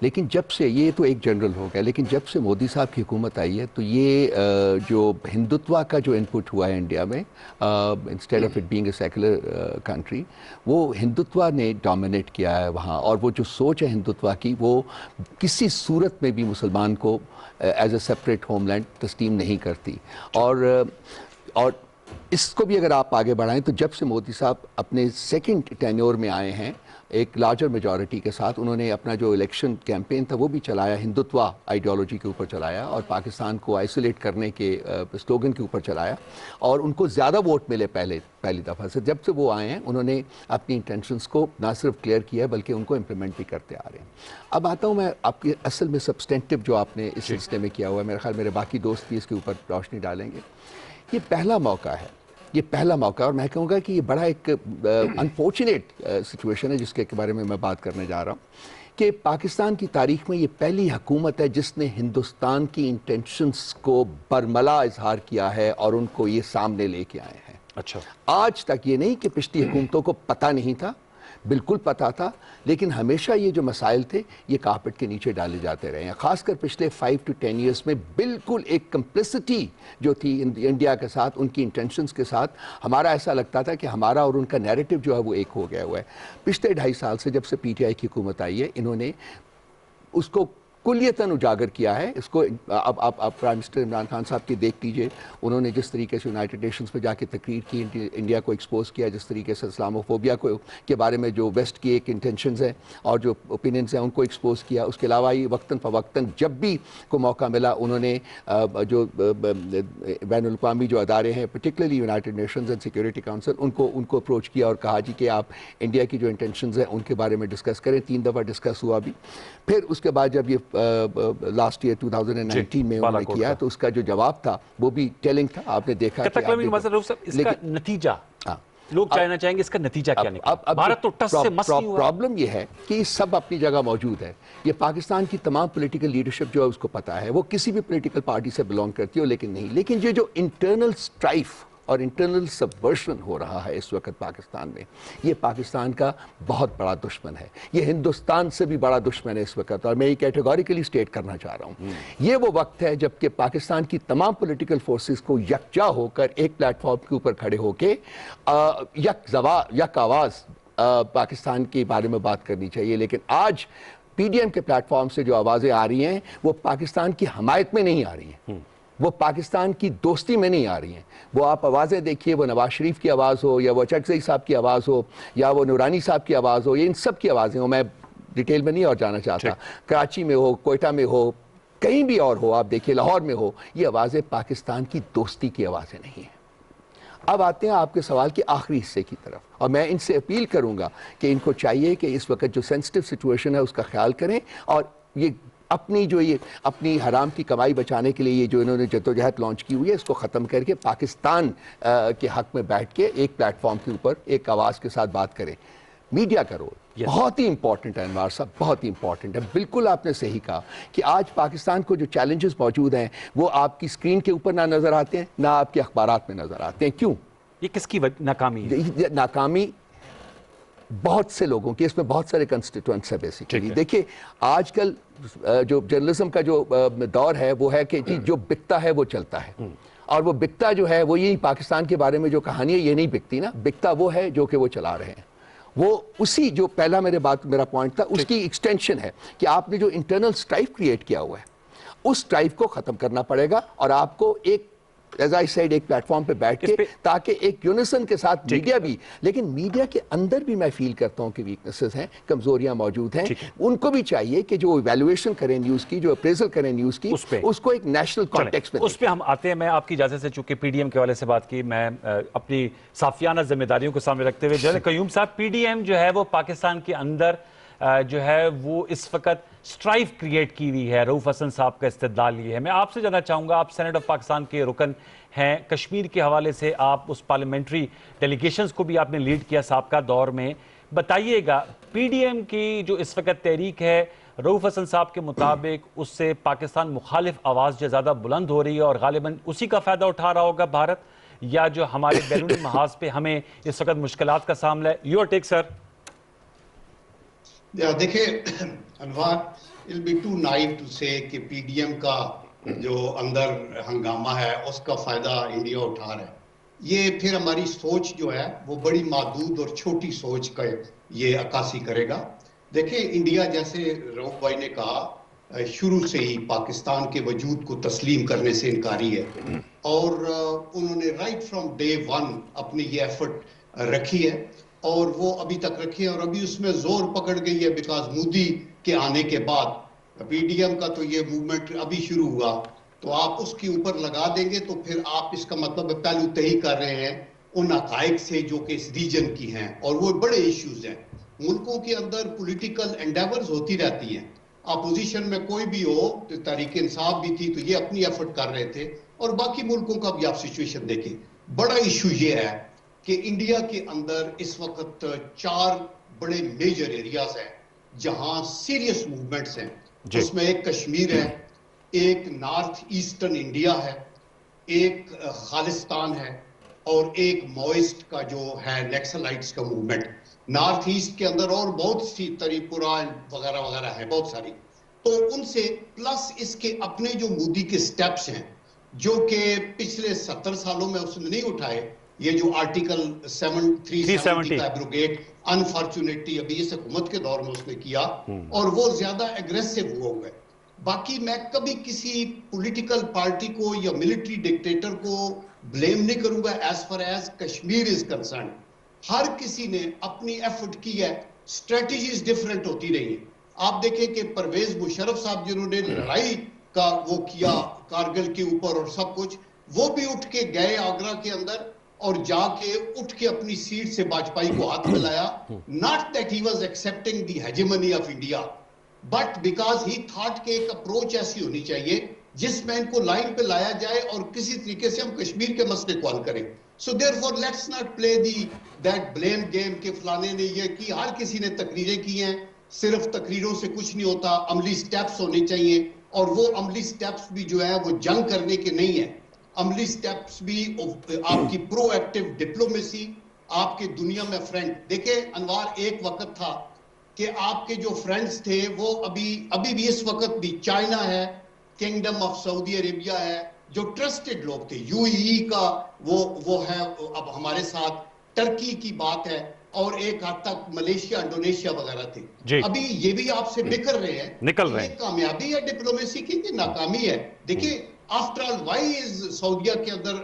لیکن جب سے یہ تو ایک جنرل ہو گیا، لیکن جب سے مودی صاحب کی حکومت آئی ہے تو یہ جو ہندوتوا کا جو انپٹ ہوا ہے انڈیا میں، instead of it being a secular country, وہ ہندوتوا نے ڈومینیٹ کیا ہے وہاں، اور وہ جو سوچ ہے ہندوتوا کی وہ کسی صورت میں بھی مسلمان کو ایز اے سیپریٹ ہوم لینڈ تسلیم نہیں کرتی. اور اس کو بھی اگر آپ آگے بڑھائیں تو جب سے مودی صاحب اپنے سیکنڈ ٹینیور میں آئے ہیں ایک لارجر میجورٹی کے ساتھ، انہوں نے اپنا جو الیکشن کیمپین تھا وہ بھی چلایا ہندوتوا آئیڈیالوجی کے اوپر چلایا، اور پاکستان کو آئسولیٹ کرنے کے سلوگن کے اوپر چلایا، اور ان کو زیادہ ووٹ ملے پہلی دفعہ سے. جب سے وہ آئے ہیں انہوں نے اپنی انٹینشنز کو نہ صرف کلیئر کیا ہے بلکہ ان کو امپلیمنٹ بھی کرتے آ رہے ہیں. اب آتا ہوں میں آپ کی اصل میں سبسٹینٹیو جو آپ نے اس سلسلے میں کیا ہوا ہے، میرے خیال میرے باقی دوست بھی اس کے اوپر روشنی ڈالیں گے. یہ پہلا موقع ہے، یہ پہلا موقع، اور میں کہوں گا کہ یہ بڑا ایک انفارچونیٹ سچویشن ہے جس کے بارے میں بات کرنے جا رہا ہوں، کہ پاکستان کی تاریخ میں یہ پہلی حکومت ہے جس نے ہندوستان کی انٹینشنز کو برملا اظہار کیا ہے اور ان کو یہ سامنے لے کے آئے ہیں. اچھا، آج تک یہ نہیں کہ پچھلی حکومتوں کو پتہ نہیں تھا، بالکل پتہ تھا، لیکن ہمیشہ یہ جو مسائل تھے یہ کارپٹ کے نیچے ڈالے جاتے رہے ہیں. خاص کر پچھلے 5 to 10 ایئرس میں بالکل ایک کمپلسٹی جو تھی انڈیا کے ساتھ، ان کی انٹینشنز کے ساتھ، ہمارا ایسا لگتا تھا کہ ہمارا اور ان کا نیریٹو جو ہے وہ ایک ہو گیا ہوا ہے. پچھلے 2.5 سال سے جب سے پی ٹی آئی کی حکومت آئی ہے، انہوں نے اس کو کلیتاً اجاگر کیا ہے. اس کو اب پرائم منسٹر عمران خان صاحب کی دیکھ لیجئے، انہوں نے جس طریقے سے یونائٹڈ نیشنز پہ جا کے تقریر کی، انڈیا کو ایکسپوز کیا، جس طریقے سے اسلاموفوبیا کے بارے میں جو ویسٹ کی ایک انٹینشنز ہیں اور جو اوپینینز ہیں ان کو ایکسپوز کیا. اس کے علاوہ ہی وقتاً فوقتاً جب بھی کو موقع ملا انہوں نے جو بین الاقوامی جو ادارے ہیں، particularly United Nations and Security Council, ان کو اپروچ کیا اور کہا جی کہ آپ انڈیا کی جو انٹینشنز ہیں ان کے بارے میں ڈسکس کریں. 3 دفعہ ڈسکس ہوا بھی. پھر اس کے بعد جب یہ لاسٹ ایئر 2019 میں انہوں نے کیا تو اس کا جو جواب تھا وہ بھی ٹیلنگ تھا. آپ نے دیکھا اس کا نتیجہ لوگ جاننا چاہیں گے، اس کا نتیجہ کیا نکلا؟ بھارت تو ٹس سے مس نہیں ہوا. پرابلم یہ ہے کہ یہ سب اپنی جگہ موجود ہے. یہ پاکستان کی تمام پولیٹیکل لیڈرشپ جو ہے اس کو پتا ہے، وہ کسی بھی پولیٹیکل پارٹی سے بلونگ کرتی ہو، لیکن نہیں. لیکن یہ جو انٹرنل سٹرائف اور انٹرنل سبورشن ہو رہا ہے اس وقت پاکستان میں، یہ پاکستان کا بہت بڑا دشمن ہے. یہ ہندوستان سے بھی بڑا دشمن ہے اس وقت، اور میں یہ کیٹیگوریکلی سٹیٹ کرنا چاہ رہا ہوں. یہ وہ وقت ہے جب کہ پاکستان کی تمام پولیٹیکل فورسز کو یکجا ہو کر ایک پلیٹ فارم کے اوپر کھڑے ہو کے یک آواز پاکستان کے بارے میں بات کرنی چاہیے. لیکن آج پی ڈی ایم کے پلیٹ فارم سے جو آوازیں آ رہی ہیں وہ پاکستان کی حمایت میں نہیں آ رہی ہیں، وہ پاکستان کی دوستی میں نہیں آ رہی ہیں. وہ آپ آوازیں دیکھیے، وہ نواز شریف کی آواز ہو، یا وہ چکزئی صاحب کی آواز ہو، یا وہ نورانی صاحب کی آواز ہو، یہ ان سب کی آوازیں ہوں. میں ڈیٹیل میں نہیں اور جانا چاہتا. کراچی میں ہو، کوئٹہ میں ہو، کہیں بھی اور ہو، آپ دیکھیے لاہور میں ہو، یہ آوازیں پاکستان کی دوستی کی آوازیں نہیں ہیں. اب آتے ہیں آپ کے سوال کے آخری حصے کی طرف، اور میں ان سے اپیل کروں گا کہ ان کو چاہیے کہ اس وقت جو سینسٹیو سچویشن ہے اس کا خیال کریں، اور یہ اپنی حرام کی کمائی بچانے کے لیے یہ جو انہوں نے جدوجہد لانچ کی ہوئی ہے اس کو ختم کر کے پاکستان کے حق میں بیٹھ کے ایک پلیٹ فارم کے اوپر ایک آواز کے ساتھ بات کریں. میڈیا کا رول بہت ہی امپورٹنٹ ہے انوار صاحب، بہت ہی امپورٹنٹ ہے. بالکل آپ نے صحیح کہا کہ آج پاکستان کو جو چیلنجز موجود ہیں وہ آپ کی سکرین کے اوپر نہ نظر آتے ہیں، نہ آپ کے اخبارات میں نظر آتے ہیں. کیوں؟ یہ کس کی ناکامی ہے؟ ناکامی بہت سے لوگوں کی، اس میں بہت سارے کنسٹیٹوئنٹس ہیں بیسیکلی. دیکھیں آج کل جو جرنلزم کا جو دور ہے وہ ہے کہ جو بکتا ہے وہ چلتا ہے، اور وہ بکتا جو ہے وہ یہی پاکستان کے بارے میں جو کہانی ہے یہ نہیں بکتی نا، بکتا وہ ہے جو کہ وہ چلا رہے ہیں. وہ اسی جو پہلا میرا پوائنٹ تھا اس کی ایکسٹینشن ہے کہ آپ نے جو انٹرنل سٹرائف کریٹ کیا ہوا ہے اس سٹرائف کو ختم کرنا پڑے گا، اور آپ کو ایک ایز آئی سیڈ ایک پلیٹ فارم پہ بیٹھ کے تاکہ ایک یونیسن کے ساتھ میڈیا بھی، لیکن میڈیا کے اندر بھی میں فیل کرتا ہوں کہ ویکنسز ہیں، کمزوریاں موجود ہیں. ان کو بھی چاہیے کہ جو ایویلویشن کریں نیوز کی، جو اپریزل کریں نیوز کی، اس کو ایک نیشنل کانٹیکسٹ میں اس پہ ہم آتے ہیں. میں آپ کی اجازت سے چونکہ پی ڈی ایم کے حوالے سے بات کی، میں اپنی صافیانہ ذمہ داریوں کو سامنے رکھتے ہوئے جنرل قیوم صاحب، پی ڈی ایم جو ہے وہ پاکستان کے اندر جو ہے وہ اس وقت سٹرائف کریٹ کی ہوئی ہے. رؤوف حسن صاحب کا استدلال یہ ہے. میں آپ سے جاننا چاہوں گا، آپ سینٹ آف پاکستان کے رکن ہیں، کشمیر کے حوالے سے آپ اس پارلیمنٹری ڈیلیگیشنز کو بھی آپ نے لیڈ کیا سابقہ دور میں. بتائیے گا پی ڈی ایم کی جو اس وقت تحریک ہے، رؤوف حسن صاحب کے مطابق اس سے پاکستان مخالف آواز جو زیادہ بلند ہو رہی ہے، اور غالباً اسی کا فائدہ اٹھا رہا ہوگا بھارت، یا جو ہمارے بیرونی محاذ پہ ہمیں اس وقت مشکلات کا سامنا ہے؟ یور ٹیک سر. دیکھیں انوار، it'll be too naive to say کہ پی ڈی ایم کا جو اندر ہنگامہ ہے اس کا فائدہ انڈیا اٹھا رہا ہے. یہ پھر ہماری سوچ جو ہے وہ بڑی محدود اور چھوٹی سوچ کا یہ عکاسی کرے گا. دیکھیں انڈیا جیسے روف بھائی نے کہا شروع سے ہی پاکستان کے وجود کو تسلیم کرنے سے انکاری ہے اور انہوں نے رائٹ فرام ڈے ون اپنی یہ ایفرٹ رکھی ہے اور وہ ابھی تک رکھی ہے اور ابھی اس میں زور پکڑ گئی ہے بیکاز مودی کے آنے کے بعد پی ڈی ایم کا تو یہ موومنٹ ابھی شروع ہوا تو آپ اس کے اوپر لگا دیں گے تو پھر آپ اس کا مطلب پہلو تہی کر رہے ہیں ان حقائق سے جو کہ اس ریجن کی ہیں اور وہ بڑے ایشوز ہیں. ملکوں کے اندر پولیٹیکل انڈیورز ہوتی رہتی ہیں. اپوزیشن میں کوئی بھی ہو تحریک انصاف بھی تھی تو یہ اپنی ایفرٹ کر رہے تھے اور باقی ملکوں کا بھی آپ سچویشن دیکھیں. بڑا ایشو یہ ہے کہ انڈیا کے اندر اس وقت 4 بڑے میجر ایریاز ہیں جہاں سیریس موومنٹس ہیں. اس میں ایک کشمیر ہے, ایک نارتھ ایسٹرن انڈیا ہے, ایک خالستان ہے اور ایک موئسٹ کا جو ہے نیکسلائٹس کا موومنٹ. نارتھ ایسٹ کے اندر اور بہت سی تریپورہ وغیرہ وغیرہ ہے بہت ساری. تو ان سے پلس اس کے اپنے جو مودی کے سٹیپس ہیں جو کہ پچھلے 70 سالوں میں اس نے نہیں اٹھائے. یہ جو آرٹیکل 370 کا ایبروگیٹ انفارچونیٹلی ابھی اس حکومت کے دور میں اس نے کیا اور وہ زیادہ ایگریسو ہوا ہوئے. باقی میں کبھی کسی پولیٹیکل پارٹی کو یا ملٹری ڈکٹیٹر کو بلیم نہیں کروں گا as far as Kashmir is concerned. ہر کسی نے اپنی ایفرٹ کی ہے, اسٹریٹجیز ڈیفرنٹ ہوتی رہی ہیں. آپ دیکھیں کہ پرویز مشرف صاحب جنہوں نے لڑائی کا وہ کیا کارگل کے اوپر اور سب کچھ, وہ بھی اٹھ کے گئے آگرہ کے اندر اور جا کے اٹھ کے اپنی سیٹ سے واجپئی کو ہاتھ ملایا. Not that he was accepting the hegemony of India but because he thought کہ ایک اپروچ ایسی ہونی چاہیے جس میں ان کو لائن پہ لایا جائے اور کسی طریقے سے ہم کشمیر کے مسئلے کو حل کریں. So therefore let's not play that blame game کہ فلانے نے یہ کی. ہر کسی نے تقریریں کی ہیں, صرف تقریروں سے کچھ نہیں ہوتا, عملی سٹیپس ہونے چاہیے اور وہ عملی سٹیپس بھی جو ہے وہ جنگ کرنے کے نہیں ہیں. عملی سٹیپس بھی آپ کی پرو ایکٹیو ڈپلومیسی, آپ کے دنیا میں فرینڈ. دیکھیں انوار ایک وقت تھا کہ آپ کے جو فرینڈز تھے وہ ابھی بھی اس وقت بھی چائنا ہے, کنگڈم آف سعودی عربیہ ہے جو ٹرسٹڈ لوگ تھے. یو ای کا وہ ہے اب ہمارے ساتھ, ٹرکی کی بات ہے اور ایک حد تک ملیشیا انڈونیشیا وغیرہ تھے. ابھی یہ بھی آپ سے بکر رہے ہیں, نکل رہے ہیں. کامیابی ہے ڈپلومیسی کی کہ ناکامی ہے؟ دیکھیں آفٹر آل وائی از سعودیہ کے اندر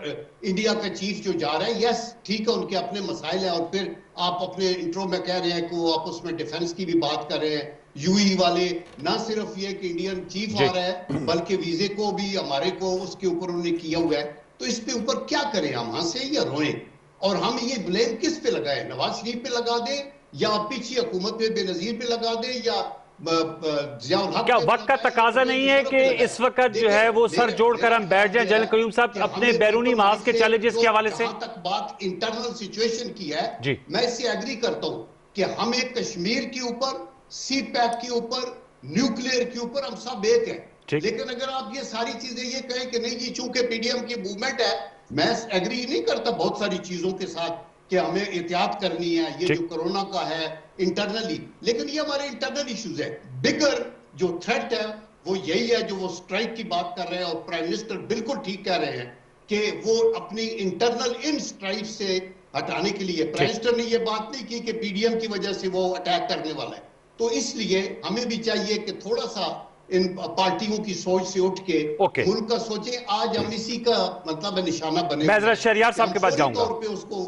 انڈیا کا چیف جو جا رہا ہے, یس ٹھیک ہے ان کے اپنے مسائل ہیں اور پھر آپ اپنے انٹرو میں کہہ رہے ہیں کہ وہ آپس میں ڈیفنس کی بھی بات کر رہے ہیں. یو ای والے نہ صرف یہ کہ انڈین چیف آ رہا ہے بلکہ ویزے کو بھی ہمارے کو اس کے اوپر انہوں نے کیا ہوا ہے. تو اس پہ اوپر کیا کریں, ہم ہنسیں یا روئیں؟ اور ہم یہ بلیم کس پہ لگائیں؟ نواز شریف پہ لگا دیں یا پیچھے حکومت پہ بے نظیر پہ لگا دیں یا کیا وقت کا تقاضا نہیں ہے کہ اس وقت جو ہے وہ سر جوڑ کر ہم بیٹھ جائیں جنرل قیوم صاحب اپنے بیرونی محاذ کے چیلنجز کے حوالے سے؟ جہاں تک بات انٹرنل سچویشن کی ہے میں اس سے ایگری کرتا ہوں کہ ہمیں کشمیر کے اوپر, سی پیک کے اوپر, نیوکلیئر کے اوپر ہم سب ایک ہیں. لیکن اگر آپ یہ ساری چیزیں یہ کہیں کہ نہیں یہ چونکہ پی ڈی ایم کی موومنٹ ہے, میں ایگری نہیں کرتا بہت ساری چیزوں کے ساتھ کہ ہمیں احتیاط کرنی ہے, یہ جو کرونا کا ہے انٹرنلی, لیکن یہ ہمارے انٹرنل ایشوز ہے. بگر جو تھریٹ ہے وہ یہی ہے جو وہ سٹرائک کی بات کر رہے ہیں اور پرائم منسٹر بالکل ٹھیک کہہ رہے ہیں کہ وہ اپنی انٹرنل ان سٹرائک سے ہٹانے کے لیے. پرائم منسٹر نے یہ بات نہیں کی کہ پی ڈی ایم کی وجہ سے وہ اٹیک کرنے والا ہے. تو اس لیے ہمیں بھی چاہیے کہ تھوڑا سا ان پارٹیوں کی سوچ سے اٹھ کے ملک کا سوچیں. آج ہم اسی کا مطلب نشانہ بنے میں ذرا شہریار صاحب کے پاس جاؤں گا, طور پہ اس کو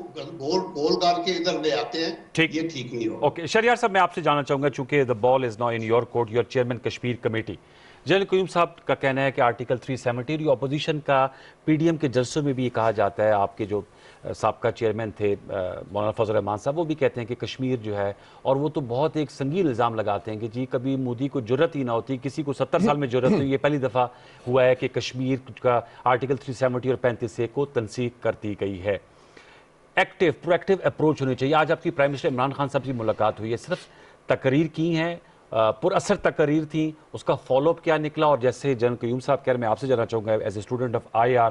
گول گال کے ادھر لے آتے ہیں, یہ ٹھیک نہیں ہوگا. اوکے شہریار صاحب میں آپ سے جاننا چاہوں گا چونکہ the ball is now in your court, you are chairman Kashmir committee. General Qayyum صاحب کا کہنا ہے کہ آرٹیکل 370 اور اپوزیشن کا پی ڈی ایم کے جلسوں میں بھی یہ کہا جاتا ہے, آپ کے جو سابقہ چیئرمین تھے مولانا فضل الرحمان صاحب وہ بھی کہتے ہیں کہ کشمیر جو ہے, اور وہ تو بہت ایک سنگین الزام لگاتے ہیں کہ جی کبھی مودی کو جرت ہی نہ ہوتی, کسی کو 70 سال میں جرت ہوئی, یہ پہلی دفعہ ہوا ہے کہ کشمیر کا آرٹیکل 370 اور 35A کو تنسیخ کر دی گئی ہے. ایکٹیو پرو ایکٹیو اپروچ ہونی چاہیے. آج آپ کی پرائم منسٹر عمران خان صاحب سے ملاقات ہوئی ہے, صرف تقریر کی ہیں, پر اثر تقریر تھیں, اس کا فالو اپ کیا نکلا؟ اور جیسے جنرل قیوم صاحب کہہ رہے ہیں, میں آپ سے جاننا چاہوں گا as a student of IR,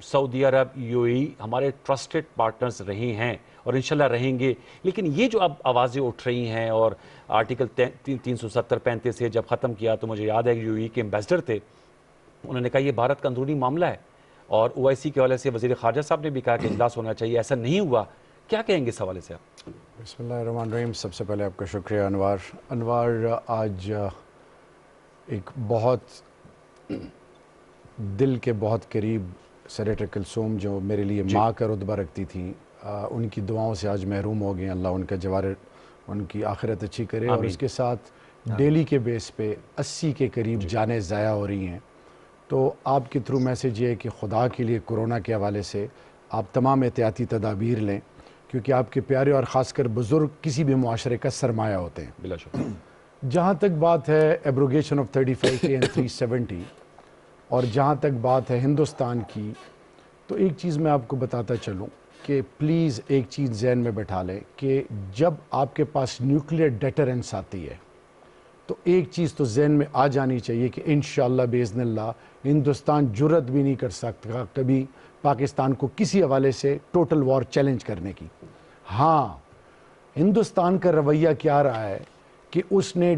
سعودی عرب UAE ہمارے ٹرسٹڈ پارٹنرز رہے ہیں اور انشاءاللہ رہیں گے، لیکن یہ جو اب آوازیں اٹھ رہی ہیں اور آرٹیکل 370-35 سے جب ختم کیا تو مجھے یاد ہے کہ UAE کے ایمبیسڈر تھے، انہوں نے کہا یہ بھارت کا اندرونی معاملہ ہے، اور OIC کے حوالے سے وزیر خارجہ صاحب نے بھی کہا کہ اجلاس ہونا چاہیے، ایسا نہیں ہوا. کیا کہیں گے اس حوالے سے آپ؟ بسم اللہ الرحمن الرحیم. سب سے پہلے آپ کا شکریہ انوار. آج ایک بہت دل کے بہت قریب سینیٹر کلثوم جو میرے لیے ماں کا رتبہ رکھتی تھیں، ان کی دعاؤں سے آج محروم ہو گئے. اللہ ان کا جوار ان کی آخرت اچھی کرے. اور اس کے ساتھ ڈیلی کے بیس پہ 80 کے قریب جانیں ضائع ہو رہی ہیں. تو آپ کے تھرو میسیج یہ ہے کہ خدا کے لیے کورونا کے حوالے سے آپ تمام احتیاطی تدابیر لیں، کیونکہ آپ کے پیارے اور خاص کر بزرگ کسی بھی معاشرے کا سرمایہ ہوتے ہیں. بلا شکر. جہاں تک بات ہے ایبروگیشن آف 35A and 370 اور جہاں تک بات ہے ہندوستان کی، تو ایک چیز میں آپ کو بتاتا چلوں کہ پلیز ایک چیز ذہن میں بٹھا لیں کہ جب آپ کے پاس نیوکلیئر ڈیٹرنس آتی ہے تو ایک چیز تو ذہن میں آ جانی چاہیے کہ انشاءاللہ باذن اللہ ہندوستان جرت بھی نہیں کر سکتا کبھی پاکستان کو کسی حوالے سے ٹوٹل وار چیلنج کرنے کی. ہاں، ہندوستان کا رویہ کیا رہا ہے کہ اس نے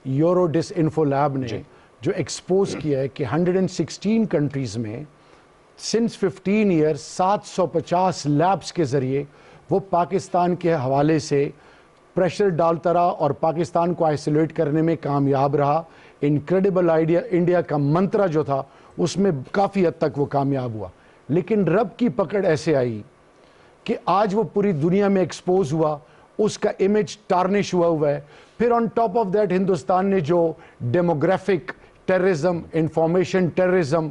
یورو ڈس انفو لیب نے جو ایکسپوز کیا ہے کہ 116 کنٹریز میں سنس 15 ایئرز 750 لیبس کے ذریعے وہ پاکستان کے حوالے سے پریشر ڈالتا رہا اور پاکستان کو آئسولیٹ کرنے میں کامیاب رہا. انکریڈیبل آئیڈیا انڈیا کا منترا جو تھا اس میں کافی حد تک وہ کامیاب ہوا، لیکن رب کی پکڑ ایسے آئی کہ آج وہ پوری دنیا میں ایکسپوز ہوا، اس کا امیج ٹارنش ہوا ہے. پھر on top of that Hindustan نے جو ڈیموگرافک ٹیررزم، انفارمیشن ٹیررزم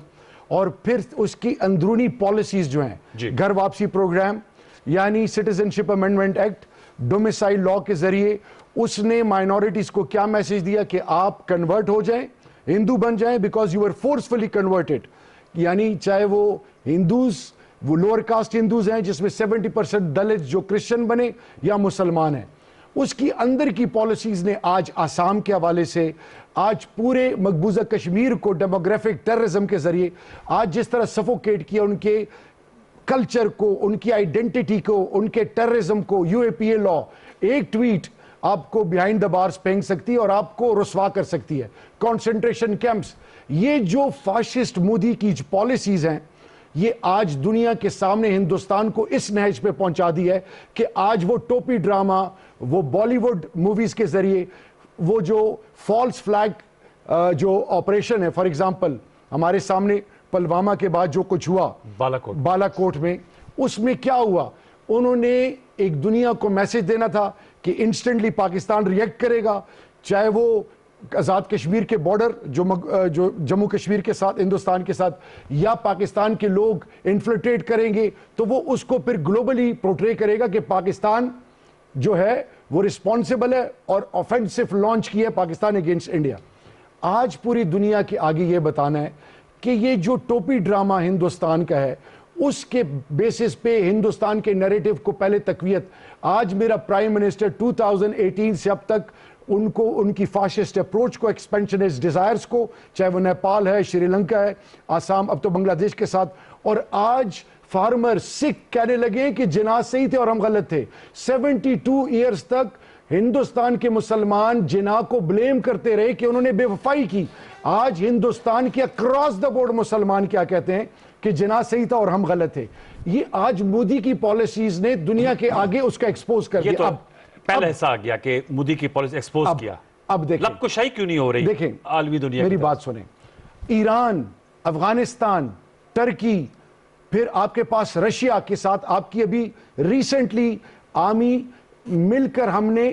اور پھر اس کی اندرونی پالیسیز جو ہیں، گھر واپسی پروگرام یعنی سٹیزن شپ امینڈمنٹ ایکٹ، ڈومیسائل لا کے ذریعے اس نے مائنورٹیز کو کیا میسیج دیا کہ آپ کنورٹ ہو جائیں، ہندو بن جائیں، because you are forcefully converted. یعنی چاہے وہ ہندوز، وہ لوور کاسٹ ہندوز ہیں جس میں 70% دلت جو کرسچن بنے یا مسلمان ہیں، اس کی اندر کی پالیسیز نے آج آسام کے حوالے سے، آج پورے مقبوضہ کشمیر کو ڈیموگرافک ٹیررزم کے ذریعے آج جس طرح سفوکیٹ کیا، ان کے کلچر کو، ان کی آئیڈینٹیٹی کو، ان کے ٹیررزم کو. UAPA لا ایک ٹویٹ آپ کو بیہائنڈ دا بارز پھینک سکتی ہے اور آپ کو رسوا کر سکتی ہے. کانسنٹریشن کیمپس، یہ جو فاشسٹ مودی کی پالیسیز ہیں، یہ آج دنیا کے سامنے ہندوستان کو اس نہج پہ پہنچا دی ہے کہ آج وہ ٹوپی ڈرامہ، وہ بالی ووڈ موویز کے ذریعے وہ جو فالس فلیگ جو آپریشن ہے، فار ایگزامپل ہمارے سامنے پلوامہ کے بعد جو کچھ ہوا بالا کوٹ میں، اس میں کیا ہوا؟ انہوں نے ایک دنیا کو میسج دینا تھا کہ انسٹنٹلی پاکستان ریئیکٹ کرے گا، چاہے وہ آزاد کشمیر کے بارڈر جو جموں کشمیر کے ساتھ ہندوستان کے ساتھ یا پاکستان کے لوگ انفلٹریٹ کریں گے تو وہ اس کو پھر گلوبلی پورٹرے کرے گا کہ پاکستان جو ہے وہ رسپانسبل ہے اور آفینسو لانچ کیا ہے پاکستان اگینسٹ انڈیا. آج پوری دنیا کے آگے یہ بتانا ہے کہ یہ جو ٹوپی ڈرامہ ہندوستان کا ہے اس کے بیسس پہ ہندوستان کے نیریٹو کو پہلے تقویت. آج میرا پرائم منسٹر 2018 سے اب تک ان کو ان کی فاشسٹ اپروچ کو، ایکسپینشنسٹ ڈیزائرز کو، چاہے وہ نیپال ہے، شری لنکا ہے، آسام، اب تو بنگلہ دیش کے ساتھ، اور آج فارمر سکھ کہنے لگے کہ جناح صحیح تھے اور ہم غلط تھے. 72 ایئرز تک ہندوستان کے مسلمان جناح کو بلیم کرتے رہے کہ انہوں نے بے وفائی کی. آج ہندوستان کے اکراس دا بورڈ مسلمان کیا کہتے ہیں کہ جناح صحیح تھا اور ہم غلط تھے. یہ آج مودی کی پالیسیز نے دنیا کے آگے اس کا ایکسپوز کر دیا. پہلا حصہ آ گیا کہ مودی کی پالیسی ایکسپوز کیا. اب دیکھیں لب کشائی کیوں نہیں ہو رہی دیکھیں عالمی دنیا میری بات سنیں. ایران، افغانستان، ترکی، پھر آپ کے پاس رشیا کے ساتھ آپ کی ابھی ریسنٹلی آرمی مل کر ہم نے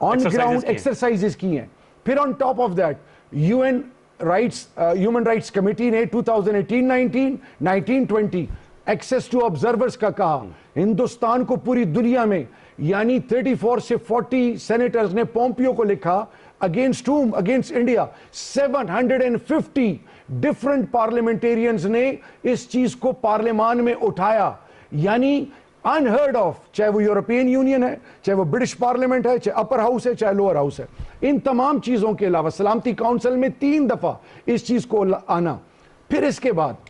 آن گراؤنڈ ایکسرسائزز کی ہیں. پھر on top of that UN human rights committee نے 2018-19 19-20 ایکسیس ٹو آبزرورز کا کہا. ہندوستان کو پوری دنیا میں یعنی 34 سے 40 سینیٹرز نے پومپیو کو لکھا against whom؟ Against India. 750 different parliamentarians نے اس چیز کو پارلیمان میں اٹھایا. یعنی unheard of، چاہے وہ یورپین یونین ہے، چاہے وہ برٹش پارلیمنٹ ہے، چاہے اپر ہاؤس ہے، چاہے لوور ہاؤس ہے. ان تمام چیزوں کے علاوہ سلامتی کونسل میں 3 دفعہ اس چیز کو آنا. پھر اس کے بعد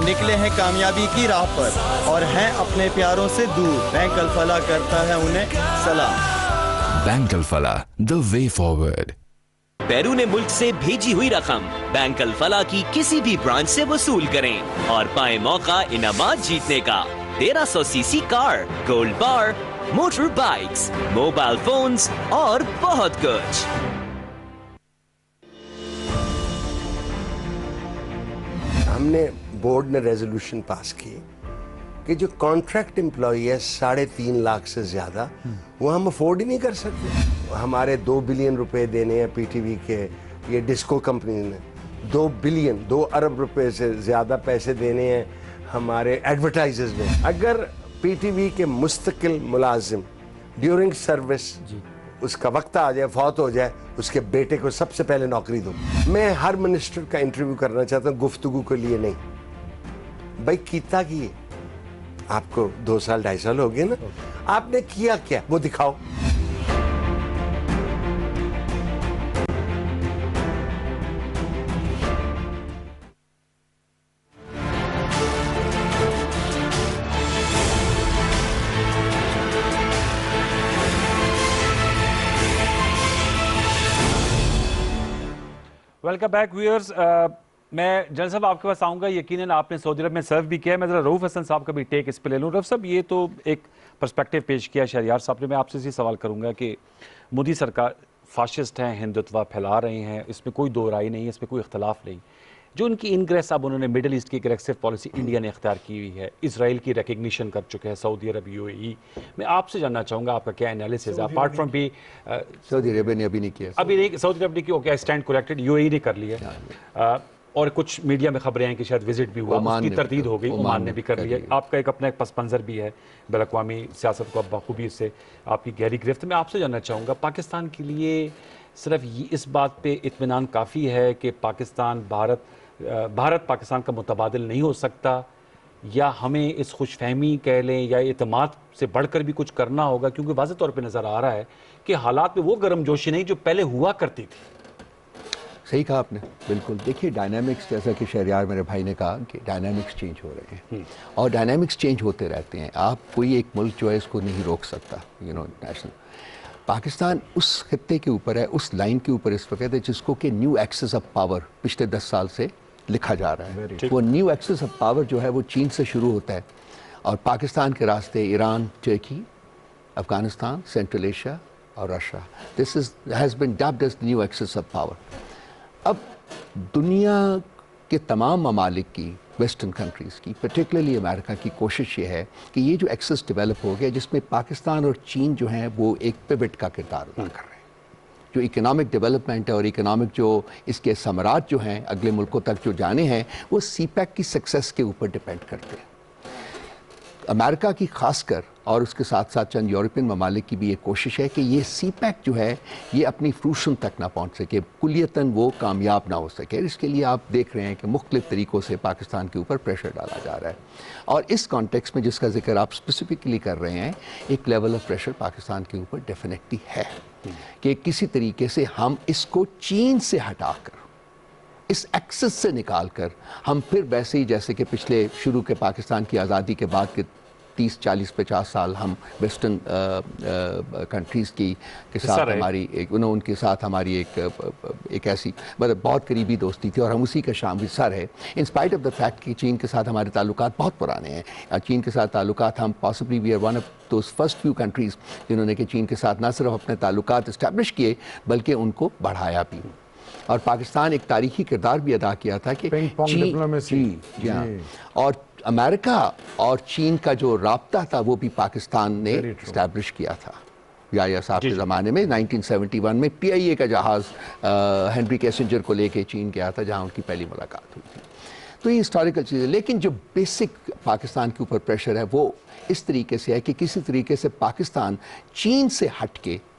نکلے ہیں کامیابی کی راہ پر اور ہیں اپنے پیاروں سے دور، بینک الفلاح کرتا ہے انہیں سلام۔ Bank Alfalah, the way forward۔ بیرون ملک سے بھیجی ہوئی رقم بینک الفلاح کی کسی بھی برانچ سے وصول کریں اور پائیں موقع انعامات جیتنے کا۔ 1300 سی سی کار، گولڈ بار، موٹر بائکس، موبائل فونز اور بہت کچھ۔ ہم نے بورڈ نے ریزولوشن پاس کی کہ جو کانٹریکٹ امپلائی ہے 3.5 لاکھ سے زیادہ، وہ ہم افورڈ ہی نہیں کر سکتے۔ ہمارے 2 بلین روپے دینے ہیں پی ٹی وی کے، یہ ڈسکو کمپنی نے 2 ارب روپے سے زیادہ پیسے دینے ہیں ہمارے ایڈورٹائزرز نے۔ اگر پی ٹی وی کے مستقل ملازم ڈیورنگ سروس اس کا وقت آ جائے، فوت ہو جائے، اس کے بیٹے کو سب سے پہلے نوکری دو۔ میں ہر منسٹر کا انٹرویو کرنا چاہتا ہوں، گفتگو کے لیے نہیں۔ بھائی کیتا کیے، آپ کو 2 سال 2.5 سال ہو گئے نا، آپ نے کیا کیا وہ دکھاؤ۔ Welcome back viewers. میں جنرل صاحب آپ کے پاس آؤں گا، یقیناً آپ نے سعودی عرب میں سرو بھی کیا ہے۔ میں ذرا رؤوف حسن صاحب کا بھی ٹیک اس پہ لے لوں۔ رؤوف صاحب، یہ تو ایک پرسپیکٹو پیش کیا شہریار صاحب نے، میں آپ سے اسی سوال کروں گا کہ مودی سرکار فاشسٹ ہیں، ہندوتوا پھیلا رہے ہیں، اس میں کوئی دو رائے نہیں ہے، اس میں کوئی اختلاف نہیں۔ جو ان کی انگریس اب انہوں نے مڈل ایسٹ کی اگریسو پالیسی انڈیا نے اختیار کی ہوئی ہے، اسرائیل کی ریکگنیشن کر چکے ہیں، سعودی عرب، یو اے ای۔ میں آپ سے جاننا چاہوں گا آپ کا کیا انالیسس ہے، اپارٹ فرام بھی سعودی عرب نے ابھی نہیں کیا، ابھی نہیں، سعودی عرب نے کی، اوکے اسٹینڈ کریکٹڈ، یو اے ای نے کر لیا، اور کچھ میڈیا میں خبریں ہیں کہ شاید وزٹ بھی ہوا، اس کی تردید ہو گئی، عمان نے بھی کر لیا۔ آپ کا ایک اپنا ایک پس منظر بھی ہے بین الاقوامی سیاست کو بخوبی سے آپ کی گہری گرفت۔ میں آپ سے جاننا چاہوں گا پاکستان کے لیے صرف اس بات پہ اطمینان کافی ہے کہ بھارت پاکستان کا متبادل نہیں ہو سکتا، یا ہمیں اس خوش فہمی کہہ لیں یا اعتماد سے بڑھ کر بھی کچھ کرنا ہوگا؟ کیونکہ واضح طور پہ نظر آ رہا ہے کہ حالات میں وہ گرم جوشی نہیں جو پہلے ہوا کرتی تھی۔ صحیح کہا آپ نے، بالکل۔ دیکھیے ڈائنامکس، جیسا کہ شہریار میرے بھائی نے کہا کہ ڈائنامکس چینج ہو رہے ہیں اور ڈائنامکس چینج ہوتے رہتے ہیں۔ آپ کوئی ایک ملک جو ہے اس کو نہیں روک سکتا، نیشنل۔ پاکستان اس خطے کے اوپر ہے، اس لائن کے اوپر اس وقت ہے جس کو کہ نیو ایکسس آف پاور پچھلے 10 سال سے لکھا جا رہا ہے۔ وہ نیو ایکسس آف پاور جو ہے وہ چین سے شروع ہوتا ہے اور پاکستان کے راستے ایران، ترکی، افغانستان، سینٹرل ایشیا اور Russia. This has been dubbed as new axis of power. اب دنیا کے تمام ممالک کی، ویسٹرن کنٹریز کی، پرٹیکولرلی امریکہ کی کوشش یہ ہے کہ یہ جو ایکسس ڈیولپ ہو گیا جس میں پاکستان اور چین جو ہیں وہ ایک پیوٹ کا کردار ادا کر رہے ہیں۔ جو اکنامک ڈیولپمنٹ ہے اور اکنامک جو اس کے ثمرات جو ہیں اگلے ملکوں تک جو جانے ہیں وہ سی پیک کی سکسیس کے اوپر ڈیپینڈ کرتے ہیں۔ امریکہ کی خاص کر اور اس کے ساتھ ساتھ چند یورپین ممالک کی بھی ایک کوشش ہے کہ یہ سی پیک جو ہے یہ اپنی فروشن تک نہ پہنچ سکے، کلیتاً وہ کامیاب نہ ہو سکے۔ اس کے لیے آپ دیکھ رہے ہیں کہ مختلف طریقوں سے پاکستان کے اوپر پریشر ڈالا جا رہا ہے، اور اس کانٹیکس میں جس کا ذکر آپ اسپیسیفکلی کر رہے ہیں، ایک لیول آف پریشر پاکستان کے اوپر ڈیفینیٹلی ہے کہ کسی طریقے سے ہم اس کو چین سے ہٹا کر، اس ایکسس سے نکال کر، ہم پھر ویسے ہی جیسے کہ پچھلے شروع کے پاکستان کی آزادی کے بعد کے 30، 40، 50 سال ہم ویسٹرن کنٹریز کے ساتھ ہماری ان کے ساتھ ہماری ایک ایسی مطلب بہت قریبی دوستی تھی اور ہم اسی کا شامل حصہ رہے، in spite of the fact کہ چین کے ساتھ ہمارے تعلقات بہت پرانے ہیں۔ چین کے ساتھ تعلقات ہم possibly we are one of those first few countries جنہوں نے کہ چین کے ساتھ نہ صرف اپنے تعلقات اسٹیبلش کیے بلکہ ان کو بڑھایا بھی، اور پاکستان ایک تاریخی کردار بھی ادا کیا تھا کہ اور امریکہ اور چین کا جو رابطہ تھا وہ بھی پاکستان نے اسٹیبلش کیا تھا۔ یا صاحب کے زمانے میں 1971 میں پی آئی اے کا جہاز ہنری کیسنجر کو لے کے چین گیا تھا جہاں ان کی پہلی ملاقات ہوئی تھی۔ تو یہ ہسٹوریکل چیز ہے، لیکن جو بیسک پاکستان کے اوپر پریشر ہے وہ اس طریقے سے ہے کہ کسی طریقے سے پاکستان چین سے ہٹ کے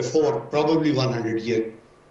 before, probably 100 years,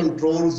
controls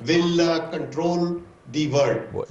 will control the world।